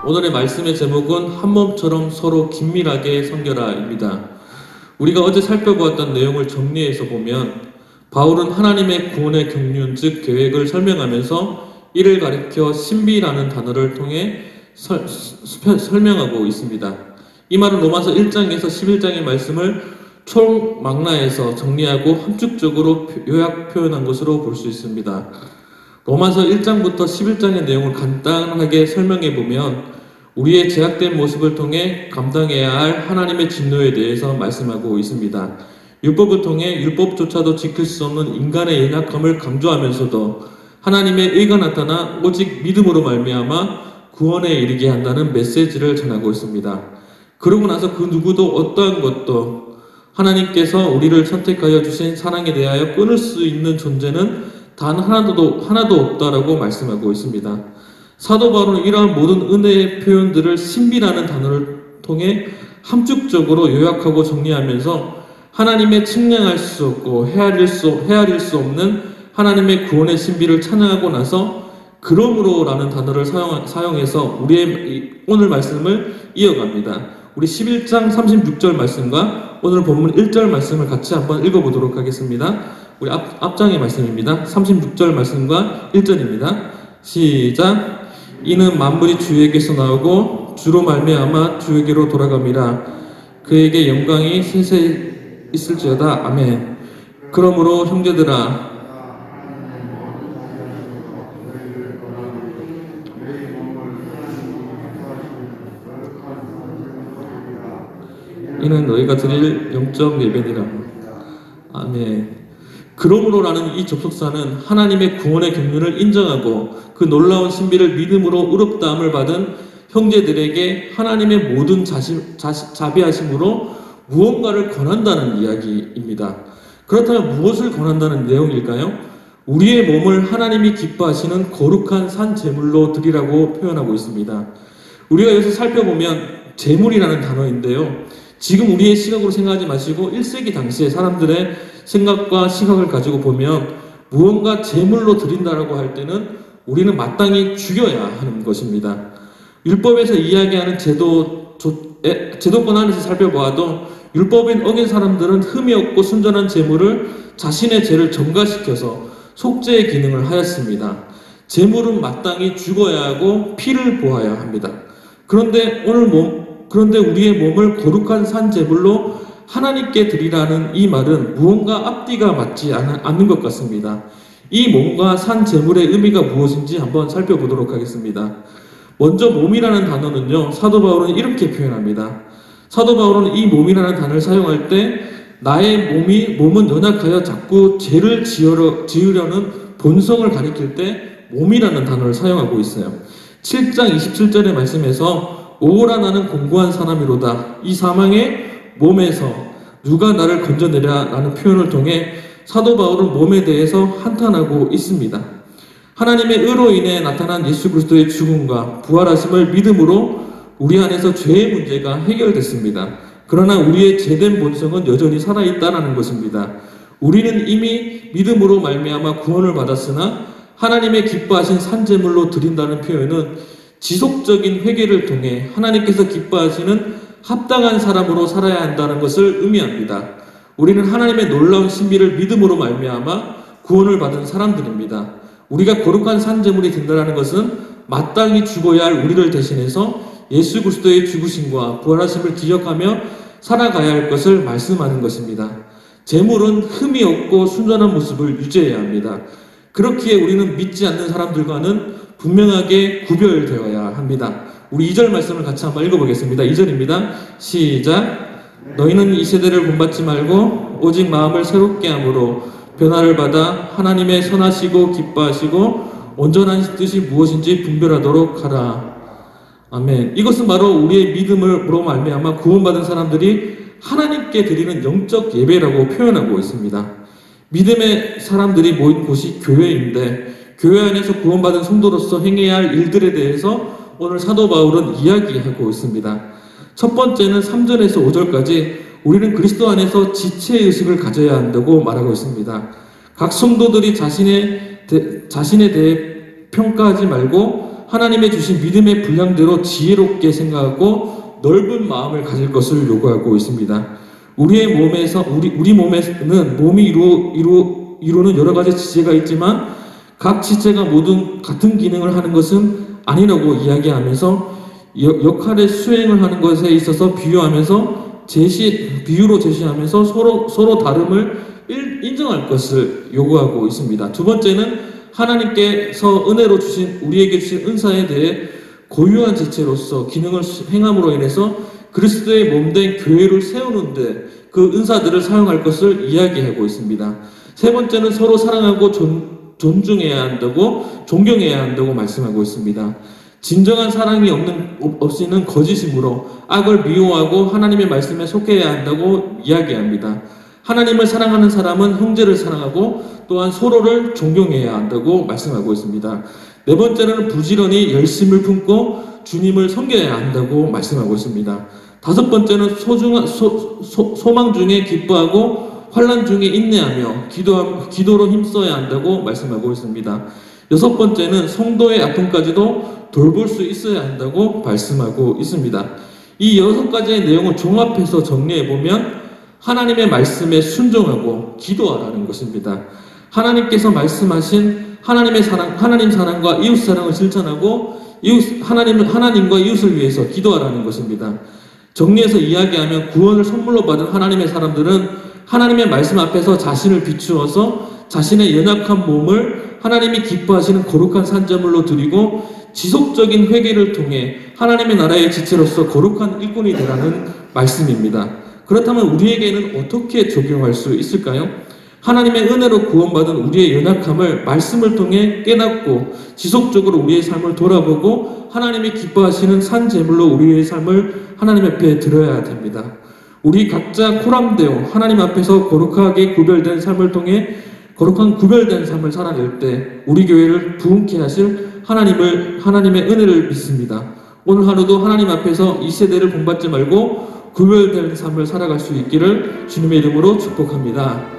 오늘의 말씀의 제목은 한 몸처럼 서로 긴밀하게 섬겨라입니다. 우리가 어제 살펴보았던 내용을 정리해서 보면 바울은 하나님의 구원의 경륜 즉 계획을 설명하면서 이를 가리켜 신비라는 단어를 통해 설명하고 있습니다. 이 말은 로마서 1장에서 11장의 말씀을 총망라해서 정리하고 함축적으로 요약 표현한 것으로 볼 수 있습니다. 로마서 1장부터 11장의 내용을 간단하게 설명해 보면 우리의 제약된 모습을 통해 감당해야 할 하나님의 진노에 대해서 말씀하고 있습니다. 율법을 통해 율법조차도 지킬 수 없는 인간의 연약함을 강조하면서도 하나님의 의가 나타나 오직 믿음으로 말미암아 구원에 이르게 한다는 메시지를 전하고 있습니다. 그러고 나서 그 누구도 어떠한 것도 하나님께서 우리를 선택하여 주신 사랑에 대하여 끊을 수 있는 존재는 단 하나도 없다라고 말씀하고 있습니다. 사도 바울은 이러한 모든 은혜의 표현들을 신비라는 단어를 통해 함축적으로 요약하고 정리하면서 하나님의 측량할 수 없고 헤아릴 수 없는 하나님의 구원의 신비를 찬양하고 나서 그러므로라는 단어를 사용해서 우리의 오늘 말씀을 이어갑니다. 우리 11장 36절 말씀과 오늘 본문 1절 말씀을 같이 한번 읽어보도록 하겠습니다. 우리 앞장의 말씀입니다. 36절 말씀과 1절입니다. 시작. 이는 만물이 주에게서 나오고 주로 말미암아 주에게로 돌아갑니다. 그에게 영광이 세세 있을지어다. 아멘. 그러므로 형제들아 이는 너희가 드릴 영적 예배니라. 아멘. 그러므로라는 이 접속사는 하나님의 구원의 경륜을 인정하고 그 놀라운 신비를 믿음으로 의롭다함을 받은 형제들에게 하나님의 모든 자비하심으로 무언가를 권한다는 이야기입니다. 그렇다면 무엇을 권한다는 내용일까요? 우리의 몸을 하나님이 기뻐하시는 거룩한 산 제물로 드리라고 표현하고 있습니다. 우리가 여기서 살펴보면 제물이라는 단어인데요. 지금 우리의 시각으로 생각하지 마시고 1세기 당시의 사람들의 생각과 시각을 가지고 보면 무언가 제물로 드린다라고 할 때는 우리는 마땅히 죽여야 하는 것입니다. 율법에서 이야기하는 제도권 안에서 살펴보아도 율법인 어긴 사람들은 흠이 없고 순전한 제물을 자신의 죄를 점가시켜서 속죄의 기능을 하였습니다. 제물은 마땅히 죽어야 하고 피를 보아야 합니다. 그런데 우리의 몸을 거룩한 산 제물로 하나님께 드리라는 이 말은 무언가 앞뒤가 맞지 않는 것 같습니다. 이 몸과 산 제물의 의미가 무엇인지 한번 살펴보도록 하겠습니다. 먼저 몸이라는 단어는요, 사도 바울은 이렇게 표현합니다. 사도 바울은 이 몸이라는 단어를 사용할 때 나의 몸은 연약하여 자꾸 죄를 지으려는 본성을 가리킬 때 몸이라는 단어를 사용하고 있어요. 7장 27절의 말씀에서 오라 나는 공고한 사람이로다. 이 사망의 몸에서 누가 나를 건져내랴 라는 표현을 통해 사도 바울은 몸에 대해서 한탄하고 있습니다. 하나님의 의로 인해 나타난 예수 그리스도의 죽음과 부활하심을 믿음으로 우리 안에서 죄의 문제가 해결됐습니다. 그러나 우리의 죄된 본성은 여전히 살아있다는 것입니다. 우리는 이미 믿음으로 말미암아 구원을 받았으나 하나님의 기뻐하신 산제물로 드린다는 표현은 지속적인 회개를 통해 하나님께서 기뻐하시는 합당한 사람으로 살아야 한다는 것을 의미합니다. 우리는 하나님의 놀라운 신비를 믿음으로 말미암아 구원을 받은 사람들입니다. 우리가 거룩한 산제물이 된다는 것은 마땅히 죽어야 할 우리를 대신해서 예수 그리스도의 죽으심과 부활하심을 기억하며 살아가야 할 것을 말씀하는 것입니다. 제물은 흠이 없고 순전한 모습을 유지해야 합니다. 그렇기에 우리는 믿지 않는 사람들과는 분명하게 구별되어야 합니다. 우리 2절 말씀을 같이 한번 읽어보겠습니다. 2절입니다. 시작. 너희는 이 세대를 본받지 말고 오직 마음을 새롭게 함으로 변화를 받아 하나님의 선하시고 기뻐하시고 온전한 뜻이 무엇인지 분별하도록 하라. 아멘. 이것은 바로 우리의 믿음으로 말미암아 구원받은 사람들이 하나님께 드리는 영적 예배라고 표현하고 있습니다. 믿음의 사람들이 모인 곳이 교회인데 교회 안에서 구원받은 성도로서 행해야 할 일들에 대해서 오늘 사도 바울은 이야기하고 있습니다. 첫 번째는 3절에서 5절까지 우리는 그리스도 안에서 지체의식을 가져야 한다고 말하고 있습니다. 각 성도들이 자신에 대해 평가하지 말고 하나님의 주신 믿음의 분량대로 지혜롭게 생각하고 넓은 마음을 가질 것을 요구하고 있습니다. 우리 몸에는 몸이 이루는 여러 가지 지체가 있지만 각 지체가 모두 같은 기능을 하는 것은 아니라고 이야기하면서 역할의 수행을 하는 것에 있어서 비유로 제시하면서 서로 다름을 인정할 것을 요구하고 있습니다. 두 번째는 하나님께서 은혜로 우리에게 주신 은사에 대해 고유한 지체로서 기능을 행함으로 인해서 그리스도의 몸된 교회를 세우는데 그 은사들을 사용할 것을 이야기하고 있습니다. 세 번째는 서로 사랑하고 존중해야 한다고, 존경해야 한다고 말씀하고 있습니다. 진정한 사랑이 없이는 거짓이므로 악을 미워하고 하나님의 말씀에 속해야 한다고 이야기합니다. 하나님을 사랑하는 사람은 형제를 사랑하고 또한 서로를 존경해야 한다고 말씀하고 있습니다. 네 번째는 부지런히 열심을 품고 주님을 섬겨야 한다고 말씀하고 있습니다. 다섯 번째는 소망 중에 기뻐하고 환난 중에 인내하며 기도로 힘써야 한다고 말씀하고 있습니다. 여섯 번째는 성도의 아픔까지도 돌볼 수 있어야 한다고 말씀하고 있습니다. 이 여섯 가지의 내용을 종합해서 정리해보면 하나님의 말씀에 순종하고 기도하라는 것입니다. 하나님께서 말씀하신 하나님 사랑과 이웃 사랑을 실천하고 하나님과 이웃을 위해서 기도하라는 것입니다. 정리해서 이야기하면 구원을 선물로 받은 하나님의 사람들은 하나님의 말씀 앞에서 자신을 비추어서 자신의 연약한 몸을 하나님이 기뻐하시는 거룩한 산제물로 드리고 지속적인 회개를 통해 하나님의 나라의 지체로서 거룩한 일꾼이 되라는 말씀입니다. 그렇다면 우리에게는 어떻게 적용할 수 있을까요? 하나님의 은혜로 구원받은 우리의 연약함을 말씀을 통해 깨닫고 지속적으로 우리의 삶을 돌아보고 하나님이 기뻐하시는 산제물로 우리의 삶을 하나님 앞에 드려야 됩니다. 우리 각자 코람되어 하나님 앞에서 거룩하게 구별된 삶을 통해 거룩한 구별된 삶을 살아낼 때 우리 교회를 부흥케 하실 하나님의 은혜를 믿습니다. 오늘 하루도 하나님 앞에서 이 세대를 본받지 말고 구별된 삶을 살아갈 수 있기를 주님의 이름으로 축복합니다.